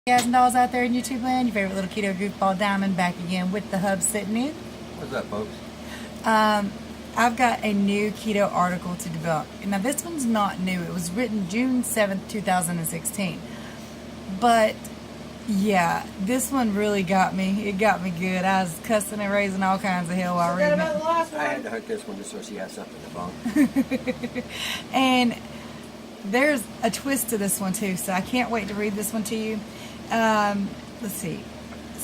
Guys and dolls out there in YouTube land, your favorite little keto goofball Diamond back again with the hub sitting in. What's up, folks? I've got a new keto article to develop. Now this one's not new. It was written June 7th, 2016. But yeah, this one really got me. It got me good. I was cussing and raising all kinds of hell while reading it. I had to hunt this one just so she has something to bone. And there's a twist to this one too, so I can't wait to read this one to you. Let's see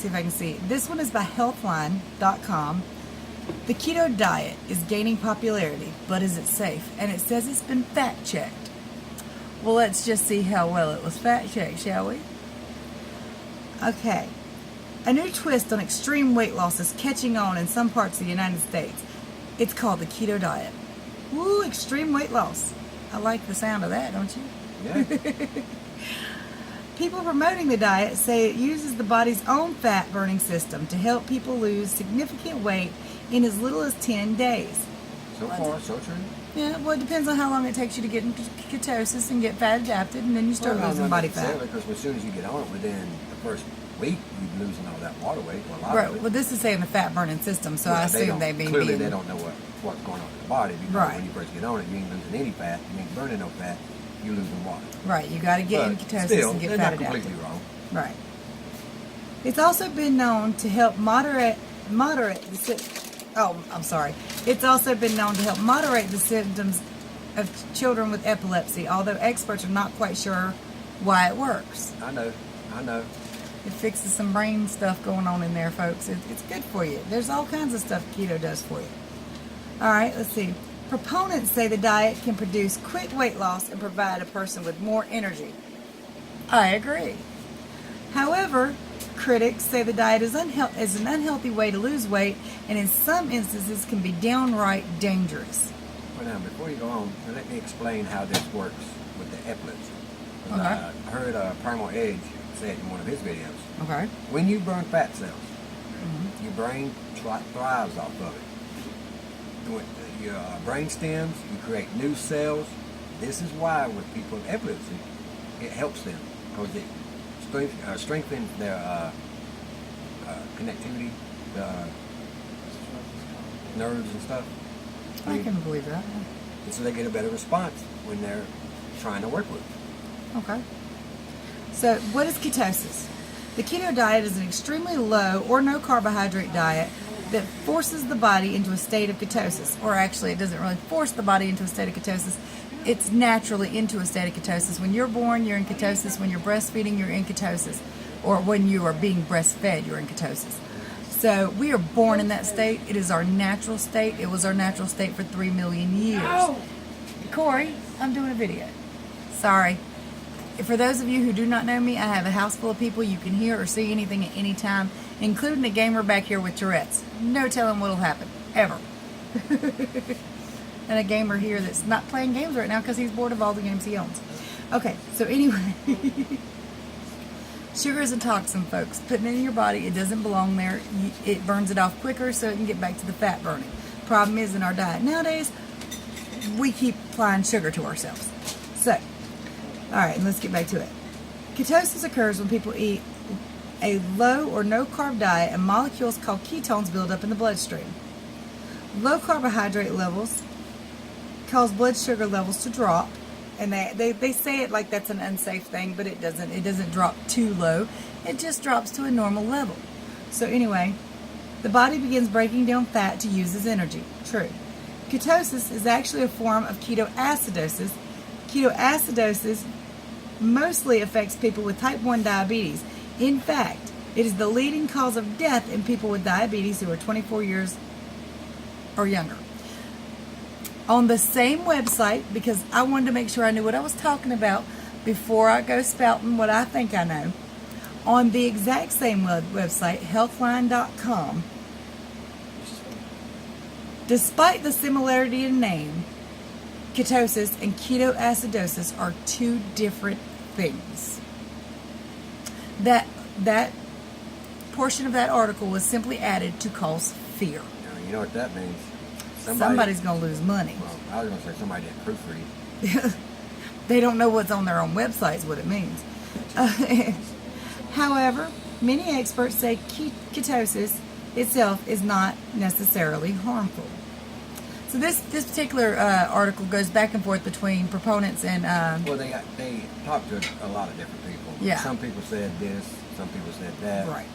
if I can see. This one is by healthline.com. The keto diet is gaining popularity, but is it safe? And it says it's been fact checked. Well, let's just see how well it was fact checked, shall we? Okay. A new twist on extreme weight loss is catching on in some parts of the United States. It's called the keto diet. Woo, extreme weight loss. I like the sound of that, don't you? Yeah. People promoting the diet say it uses the body's own fat-burning system to help people lose significant weight in as little as 10 days. So far, so true. Yeah, well, it depends on how long it takes you to get into ketosis and get fat adapted, and then you start losing body fat. Because as soon as you get on it, within the first week, you're losing all that water weight. Or a lot Right. of it. Well, this is saying the fat-burning system, so I assume they mean clearly they don't know what's going on in the body, because Right. when you first get on it, you ain't losing any fat, you ain't burning no fat, you're losing water. Right, you got to get in ketosis still, and get they're fat not adapted. completely wrong. Right. It's also been known to help moderate the It's also been known to help moderate the symptoms of children with epilepsy, although experts are not quite sure why it works. I know. It fixes some brain stuff going on in there, folks. It's good for you. There's all kinds of stuff keto does for you. All right, let's see. Proponents say the diet can produce quick weight loss and provide a person with more energy. I agree. However, critics say the diet is an unhealthy way to lose weight, and in some instances can be downright dangerous. Well, now, before you go on, let me explain how this works with the epilepsy. Okay. I heard Primal Edge say it in one of his videos. Okay. When you burn fat cells, your brain thrives off of it. When your brain stems, you create new cells. This is why with people with epilepsy, it helps them because it strengthens their connectivity, the nerves and stuff. I can believe that. And so they get a better response when they're trying to work with it. Okay. So, what is ketosis? The keto diet is an extremely low or no carbohydrate diet that forces the body into a state of ketosis. Or actually, it doesn't really force the body into a state of ketosis. It's naturally into a state of ketosis. When you're born, you're in ketosis. When you're breastfeeding, you're in ketosis. Or when you are being breastfed, you're in ketosis. So we are born in that state. It is our natural state. It was our natural state for 3 million years. Oh. Corey, I'm doing a video. Sorry. For those of you who do not know me, I have a house full of people. You can hear or see anything at any time, including a gamer back here with Tourette's. No telling what'll happen, ever. And a gamer here that's not playing games right now because he's bored of all the games he owns. Okay, so anyway. Sugar is a toxin, folks. Putting it in your body, it doesn't belong there. It burns it off quicker so it can get back to the fat burning. Problem is in our diet nowadays, we keep applying sugar to ourselves. So, all right, let's get back to it. Ketosis occurs when people eat a low or no carb diet and molecules called ketones build up in the bloodstream. Low carbohydrate levels cause blood sugar levels to drop. And they say it like that's an unsafe thing, but it doesn't. It doesn't drop too low. It just drops to a normal level. So anyway, the body begins breaking down fat to use as energy. True. Ketosis is actually a form of ketoacidosis. Ketoacidosis mostly affects people with type 1 diabetes. In fact, it is the leading cause of death in people with diabetes who are 24 years or younger. On the same website, because I wanted to make sure I knew what I was talking about before I go spouting what I think I know, on the exact same website, healthline.com, despite the similarity in name, ketosis and ketoacidosis are two different things. That portion of that article was simply added to cause fear. Now, you know what that means? Somebody's going to lose money. Well, I was going to say somebody didn't proofread. They don't know what's on their own website is what it means. However, many experts say ketosis itself is not necessarily harmful. So this particular article goes back and forth between proponents and... well, they talked to a lot of different people. Yeah. Some people said this, some people said that. Right.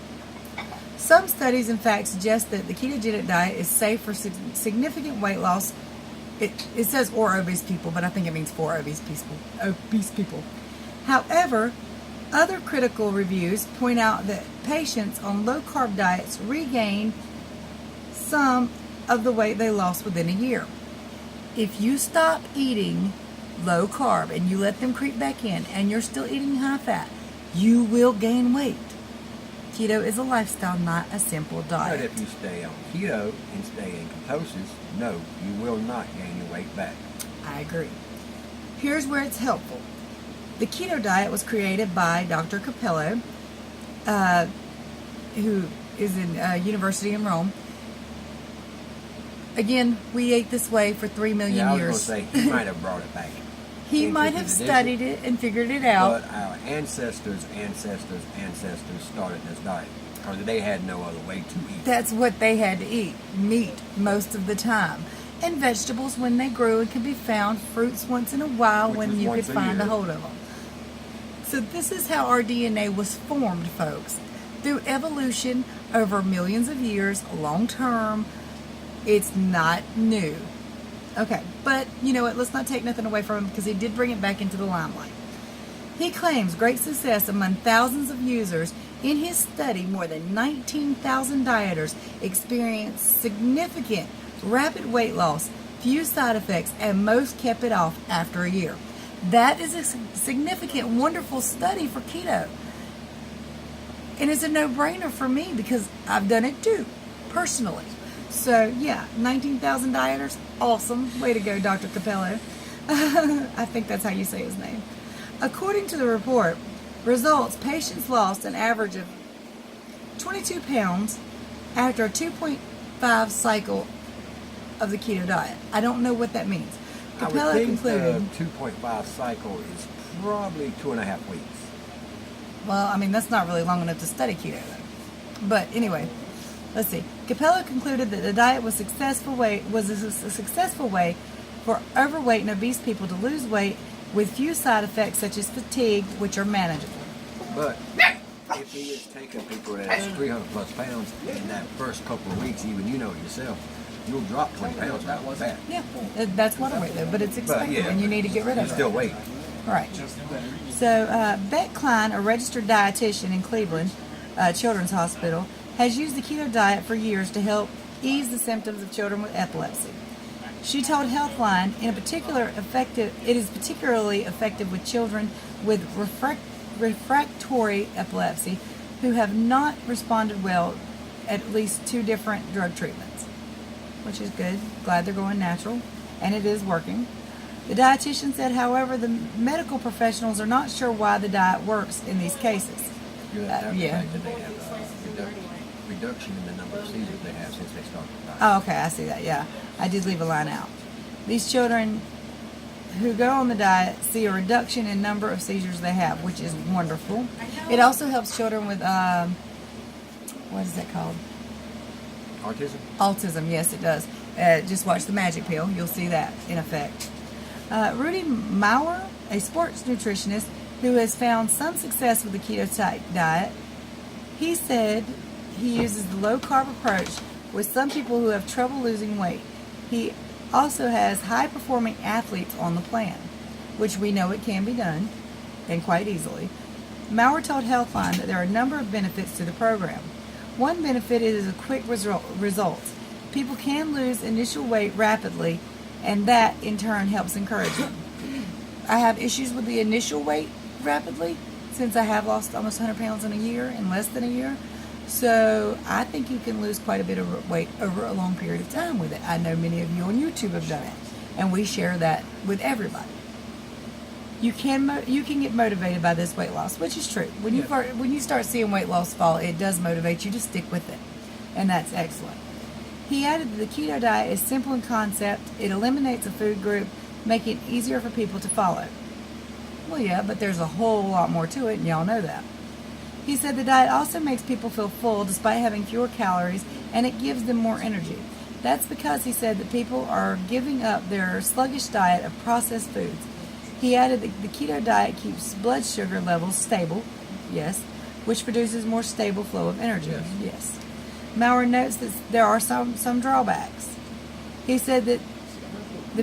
Some studies, in fact, suggest that the ketogenic diet is safe for significant weight loss. It says or obese people, but I think it means for obese people. However, other critical reviews point out that patients on low-carb diets regain some of the weight they lost within a year. If you stop eating low carb and you let them creep back in and you're still eating high fat, you will gain weight. Keto is a lifestyle, not a simple diet. But if you stay on keto and stay in ketosis, no, you will not gain your weight back. I agree. Here's where it's helpful. The keto diet was created by Dr. Capello, who is in University in Rome. Again, we ate this way for 3 million years. I was going to say, he might have brought it back. He might have studied it and figured it out. But our ancestors started this diet because they had no other way to eat. That's what they had to eat, meat most of the time. And vegetables when they grew and could be found, fruits once in a while when you could find a hold of them. So this is how our DNA was formed, folks. Through evolution over millions of years, long term. It's not new. Okay, but you know what? Let's not take nothing away from him because he did bring it back into the limelight. He claims great success among thousands of users. In his study, more than 19,000 dieters experienced significant, rapid weight loss, few side effects, and most kept it off after a year. That is a significant, wonderful study for keto. And it's a no-brainer for me because I've done it too, personally. So, yeah, 19,000 dieters, awesome. Way to go, Dr. Capello. I think that's how you say his name. According to the report, results, patients lost an average of 22 pounds after a 2.5 cycle of the keto diet. I don't know what that means. Capello I would think concluded... 2.5 cycle is probably 2.5 weeks. Well, I mean, that's not really long enough to study keto, though. But anyway... Let's see. Capello concluded that the diet was a successful way for overweight and obese people to lose weight with few side effects such as fatigue, which are manageable. But if he is taking people that's 300 plus pounds in that first couple of weeks, even you know it yourself, you'll drop 20 pounds out with that. Yeah, that's water weight though, but it's expected and you need to get rid of it. You still weight. Right. So Beck Klein, a registered dietitian in Cleveland Children's Hospital, has used the keto diet for years to help ease the symptoms of children with epilepsy. She told Healthline, it is particularly effective with children with refractory epilepsy who have not responded well at least 2 different drug treatments, which is good. Glad they're going natural, and it is working. The dietitian said, however, the medical professionals are not sure why the diet works in these cases. Yeah. Reduction in the number of seizures they have since they started the diet. Oh, okay, I see that, yeah. I did leave a line out. These children who go on the diet see a reduction in number of seizures they have, which is wonderful. It also helps children with, what is that called? Autism? Autism, yes, it does. Just watch the magic pill. You'll see that in effect. Rudy Maurer, a sports nutritionist who has found some success with the keto diet, he said he uses the low-carb approach with some people who have trouble losing weight. He also has high-performing athletes on the plan, which we know it can be done, and quite easily. Maurer told Healthline that there are a number of benefits to the program. One benefit is a quick results. People can lose initial weight rapidly, and that, in turn, helps encourage them. I have issues with the initial weight rapidly, since I have lost almost 100 pounds in a year, in less than a year. So I think you can lose quite a bit of weight over a long period of time with it. I know many of you on YouTube have done it, and we share that with everybody. You can get motivated by this weight loss, which is true. When you start seeing weight loss fall, it does motivate you to stick with it, and that's excellent. He added that the keto diet is simple in concept. It eliminates a food group, making it easier for people to follow. Well, yeah, but there's a whole lot more to it, and y'all know that. He said the diet also makes people feel full despite having fewer calories, and it gives them more energy. That's because he said that people are giving up their sluggish diet of processed foods. He added that the keto diet keeps blood sugar levels stable, yes, which produces more stable flow of energy, yes. Maurer notes that there are some drawbacks. He said that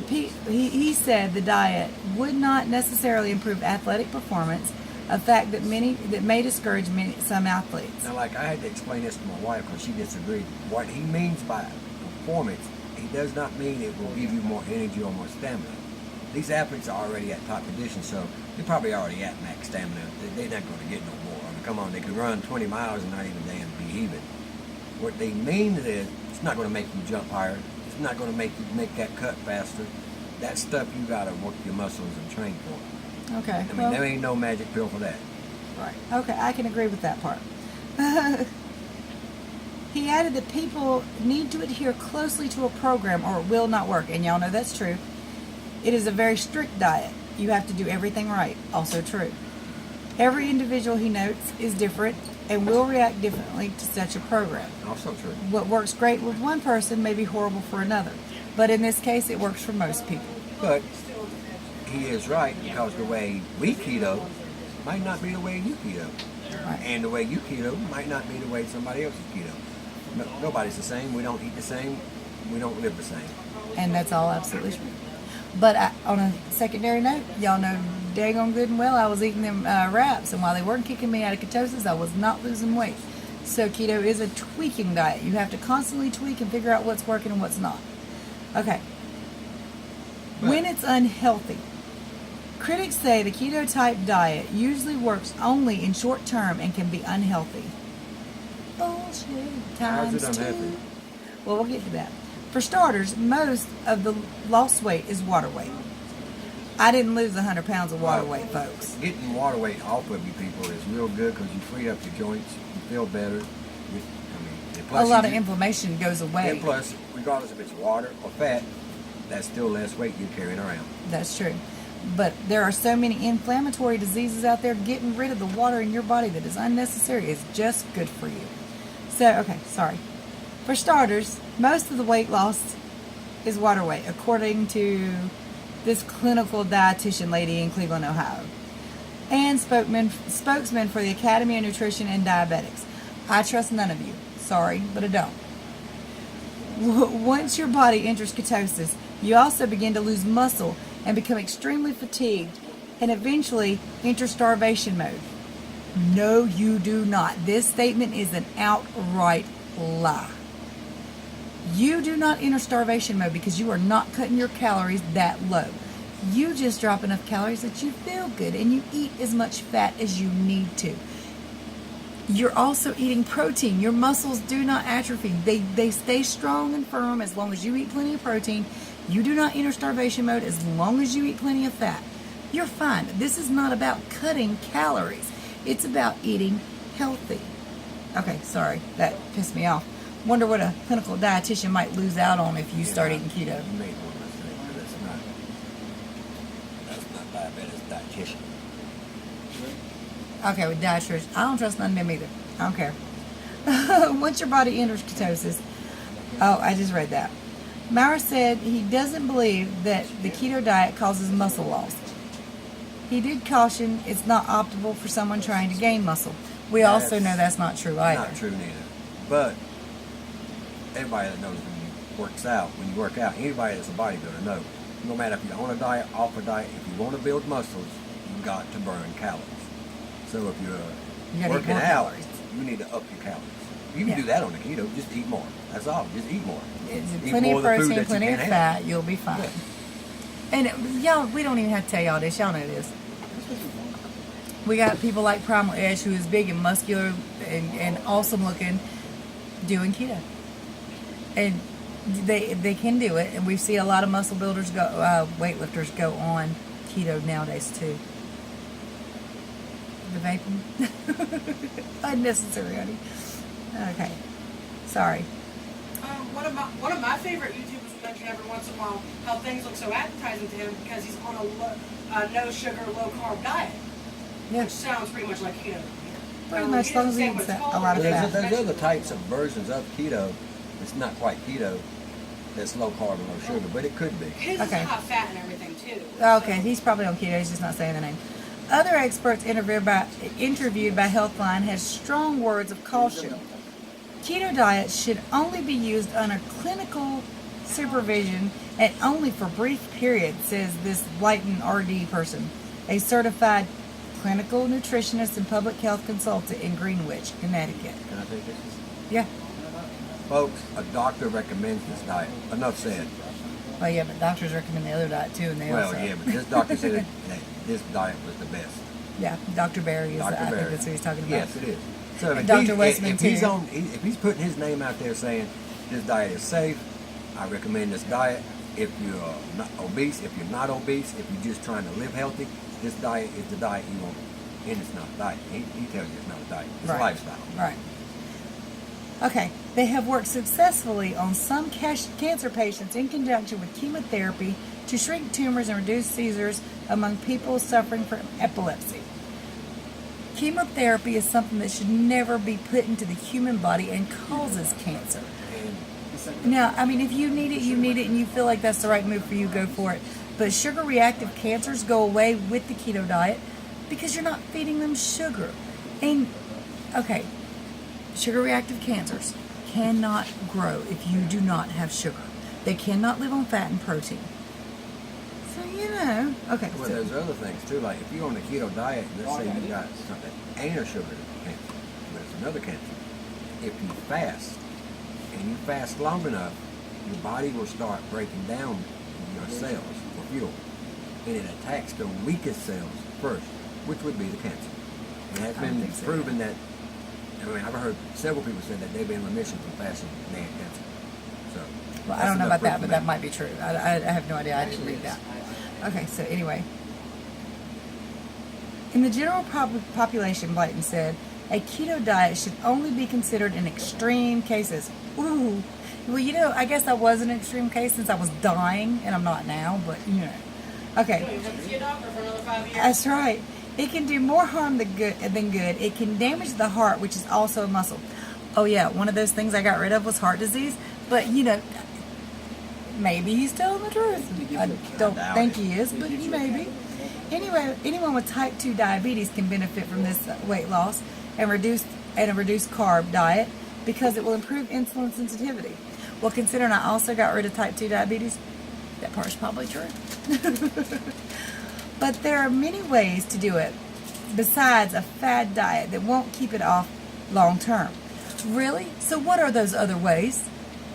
he said the diet would not necessarily improve athletic performance, a fact that may discourage some athletes. Now, like I had to explain this to my wife because she disagreed. What he means by performance, he does not mean it will give you more energy or more stamina. These athletes are already at top condition, so they're probably already at max stamina. They're not going to get no more. I mean, come on, they could run 20 miles and not even damn be even. What they mean is it's not going to make you jump higher. It's not going to make you make that cut faster. That stuff you got to work your muscles and train for. Okay. I mean, there ain't no magic pill for that. Right. Okay, I can agree with that part. He added that people need to adhere closely to a program or it will not work. And y'all know that's true. It is a very strict diet. You have to do everything right. Also true. Every individual, he notes, is different and will react differently to such a program. Also true. What works great with one person may be horrible for another. But in this case, it works for most people. But he is right, because the way we keto might not be the way you keto. Right. And the way you keto might not be the way somebody else is keto. Nobody's the same. We don't eat the same. We don't live the same. And that's all absolutely true. But on a secondary note, y'all know daggone good and well I was eating them wraps, and while they weren't kicking me out of ketosis, I was not losing weight. So keto is a tweaking diet. You have to constantly tweak and figure out what's working and what's not. Okay. When it's unhealthy, critics say the keto type diet usually works only in short term and can be unhealthy. Bullshit. How's it Times unhealthy? two. Well, we'll get to that. For starters, most of the lost weight is water weight. I didn't lose 100 pounds of water weight, folks. Getting water weight off of you people is real good because you free up your joints, you feel better. A lot of inflammation goes away. And plus, regardless if it's water or fat, that's still less weight you're carrying around. That's true. But there are so many inflammatory diseases out there. Getting rid of the water in your body that is unnecessary is just good for you. So, okay, sorry. For starters, most of the weight loss is water weight, according to this clinical dietitian lady in Cleveland, Ohio, and spokesman for the Academy of Nutrition and Diabetics. I trust none of you. Sorry, but I don't. Once your body enters ketosis, you also begin to lose muscle and become extremely fatigued and eventually enter starvation mode. No, you do not. This statement is an outright lie. You do not enter starvation mode because you are not cutting your calories that low. You just drop enough calories that you feel good and you eat as much fat as you need to. You're also eating protein. Your muscles do not atrophy. They stay strong and firm as long as you eat plenty of protein. You do not enter starvation mode as long as you eat plenty of fat. You're fine. This is not about cutting calories. It's about eating healthy. Okay, sorry. That pissed me off. Wonder what a clinical dietitian might lose out on if you start eating keto. You made one mistake, but that's not diabetes, dietitian. Okay, with dietitians, I don't trust none of them either. I don't care. Once your body enters ketosis, I just read that. Maurer said he doesn't believe that the keto diet causes muscle loss. He did caution it's not optimal for someone trying to gain muscle. We also know that's not true either. Not true neither. But everybody that knows when you work out, anybody that's a bodybuilder knows. No matter if you're on a diet, off a diet, if you want to build muscles, you've got to burn calories. So if you're working out, you need to up your calories. You can do that on the keto. Just eat more. That's all. Just eat more. Eat Plenty more of of the food protein, that plenty you of can't fat. have. You'll be fine. Yeah. And y'all, we don't even have to tell y'all this. Y'all know this. We got people like Primal Edge, who is big and muscular and awesome looking, doing keto. And they can do it. And we see a lot of muscle builders weightlifters go on keto nowadays too. The vaping. Unnecessary, honey. Okay. Sorry. One of my favorite YouTubers will mention every once in a while how things look so appetizing to him because he's on a no sugar, low carb diet. Yeah. Which sounds pretty much like keto. Pretty much, as long as we eat a lot of There's fat. other types of versions of keto. It's not quite keto. That's low carb and low sugar, but it could be. His Okay. is high fat and everything too. Okay, he's probably on keto. He's just not saying the name. Other experts interviewed by Healthline has strong words of caution. Keto diets should only be used under clinical supervision and only for brief periods, says this Blighton RD person, a certified clinical nutritionist and public health consultant in Greenwich, Connecticut. Can I take this? Yeah. Folks, a doctor recommends this diet. Enough said. Well, yeah, but doctors recommend the other diet too, and they Well, also. yeah, but this doctor said that this diet was the best. Yeah, Dr. Barry is. Dr. I Barry. think that's what he's talking about. Yes, it is. So And if Dr. he- Westman, if he's too. if he's putting his name out there saying this diet is safe, I recommend this diet. If you're not obese, if you're not obese, if you're just trying to live healthy, this diet is the diet you want. And it's not a diet. He tells you it's not a diet. It's Right. a lifestyle. Right. Okay. They have worked successfully on some cancer patients in conjunction with chemotherapy to shrink tumors and reduce seizures among people suffering from epilepsy. Chemotherapy is something that should never be put into the human body and causes cancer. And Now, I mean, if you need it, you need it, and you feel like that's the right move for you, go for it. But sugar-reactive cancers go away with the keto diet because you're not feeding them sugar. And, okay, sugar-reactive cancers cannot grow if you do not have sugar. They cannot live on fat and protein. So, okay. well, So, there's other things too. Like if you're on a keto diet, let's say you got something ain't a sugar cancer, but it's another cancer. If you fast and you fast long enough, your body will start breaking down your cells for fuel, and it attacks the weakest cells first, which would be the cancer. And it's I don't been think so, proven that. I mean, I've heard several people say that they've been in remission from fasting and they had cancer. So, well, I that's don't know enough about that, proof but for that me. might be true. I have no idea. I didn't read that. Okay, so anyway. In the general population, Blyton said, a keto diet should only be considered in extreme cases. Ooh. Well, I guess that was an extreme case since I was dying, and I'm not now, but, You Okay, don't even have to see a doctor for another 5 years. that's right. It can do more harm than good. It can damage the heart, which is also a muscle. Oh, yeah, one of those things I got rid of was heart disease, but, maybe he's telling the truth. I don't doubt think it. he is, but he may be. Anyway, anyone with type 2 diabetes can benefit from this weight loss and a reduced carb diet because it will improve insulin sensitivity. Well, considering I also got rid of type 2 diabetes, that part's probably true. But there are many ways to do it besides a fad diet that won't keep it off long term. Really? So what are those other ways?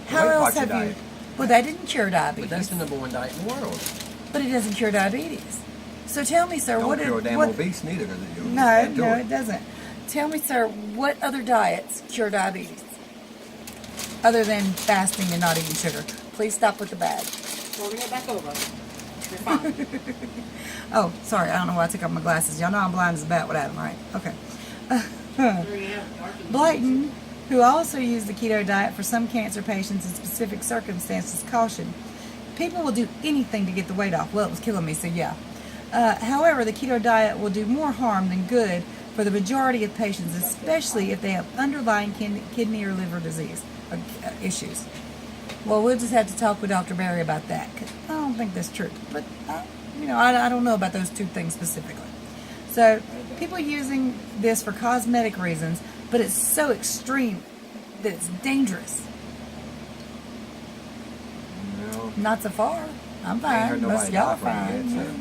How Weight else Watcher have diet. you? Well, that didn't cure But diabetes. that's the number one diet in the world. But it doesn't cure diabetes. So tell me, sir, Don't cure damn obese neither, does it? No, it doesn't. Tell me, sir, what other diets cure diabetes? Other than fasting and not eating sugar. Please stop with the bag. Folding it back over. You're fine. Oh, sorry, I don't know why I took off my glasses. Y'all know I'm blind as a bat with Adam, right? Okay. There you have it. Dark and Blyton, who also used the keto diet for some cancer patients in specific circumstances, cautioned, people will do anything to get the weight off. Well, it was killing me, so yeah. However, the keto diet will do more harm than good for the majority of patients, especially if they have underlying kidney or liver disease issues. Well, we'll just have to talk with Dr. Barry about that, because I don't think that's true. But, I don't know about those two things specifically. So, people using this for cosmetic reasons, but it's so extreme that it's dangerous. No. Not so far. I'm I ain't heard fine. nobody Most y'all are die from it fine. yet, so.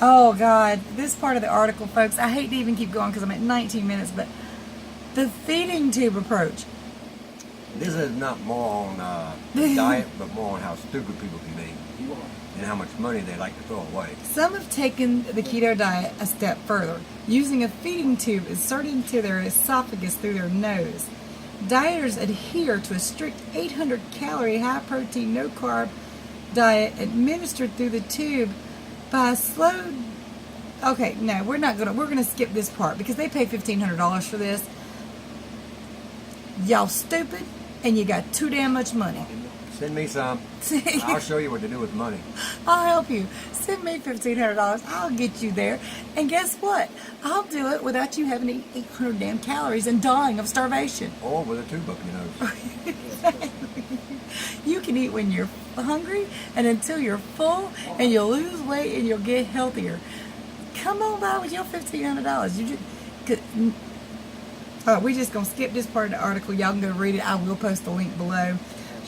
Oh, God. This part of the article, folks, I hate to even keep going because I'm at 19 minutes, but the feeding tube approach. This is not more on the diet, but more on how stupid people can be and how much money they like to throw away. Some have taken the keto diet a step further, using a feeding tube inserted into their esophagus through their nose. Dieters adhere to a strict 800-calorie, high-protein, no-carb diet administered through the tube by a slow... Okay, no, we're gonna skip this part because they pay $1,500 for this. Y'all stupid, and you got too damn much money. Send me some. See? I'll show you what to do with money. I'll help you. Send me $1,500. I'll get you there. And guess what? I'll do it without you having to eat 800 damn calories and dying of starvation. Or with a tube up your nose. You can eat when you're hungry and until you're full, and you'll lose weight and you'll get healthier. Come on by with your $1,500. You just, we're just gonna skip this part of the article. Y'all can go read it. I will post the link below.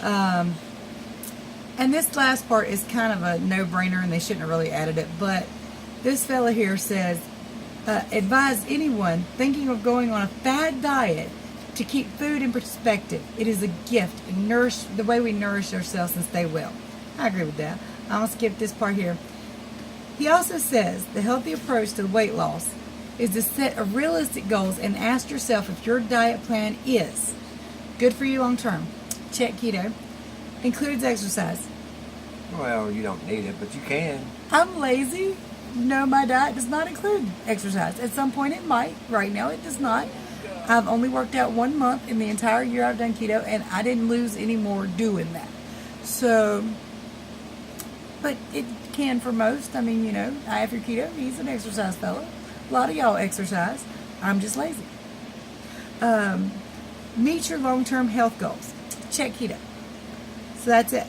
And this last part is kind of a no-brainer, and they shouldn't have really added it. But this fella here says, advise anyone thinking of going on a fad diet to keep food in perspective. It is a gift and nourish the way we nourish ourselves and stay well. I agree with that. I'm going to skip this part here. He also says the healthy approach to weight loss is to set a realistic goals and ask yourself if your diet plan is good for you long term. Check keto. Includes exercise. Well, you don't need it, but you can. I'm lazy. No, my diet does not include exercise. At some point it might. Right now it does not. I've only worked out 1 month in the entire year I've done keto, and I didn't lose any more doing that. So, but it can for most. I mean, you know, I have your keto. He's an exercise fella. A lot of y'all exercise. I'm just lazy. Meet your long-term health goals. Check keto. So that's it.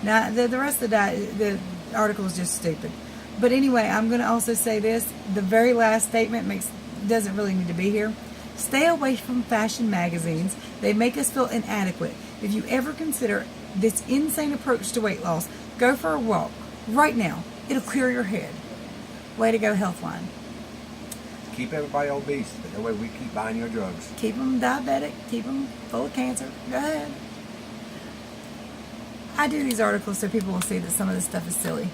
Now, the rest of the article is just stupid. But anyway, I'm going to also say this. The very last statement doesn't really need to be here. Stay away from fashion magazines. They make us feel inadequate. If you ever consider this insane approach to weight loss, go for a walk. Right now. It'll clear your head. Way to go, Healthline. Keep everybody obese, but that way we keep buying your drugs. Keep them diabetic. Keep them full of cancer. Go ahead. I do these articles so people will see that some of this stuff is silly.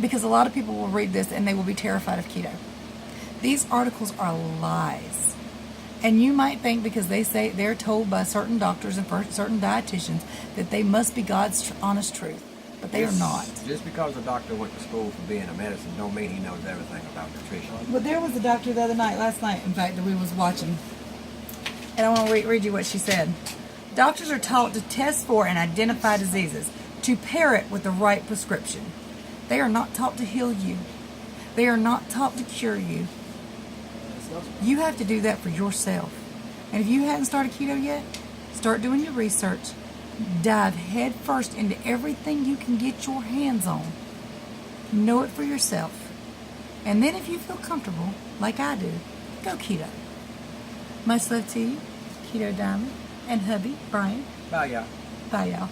Because a lot of people will read this and they will be terrified of keto. These articles are lies. And you might think because they say they're told by certain doctors and certain dietitians that they must be God's honest truth. But they are not. Just because a doctor went to school for being a medicine don't mean he knows everything about nutrition. Well, there was a doctor the other night, last night, in fact, that we was watching. And I want to read you what she said. Doctors are taught to test for and identify diseases, to pair it with the right prescription. They are not taught to heal you. They are not taught to cure you. You have to do that for yourself. And if you haven't started keto yet, start doing your research. Dive head first into everything you can get your hands on. Know it for yourself. And then if you feel comfortable, like I do, go keto. Much love to you, Keto Diamond, and hubby, Brian. Bye, y'all. Bye, y'all.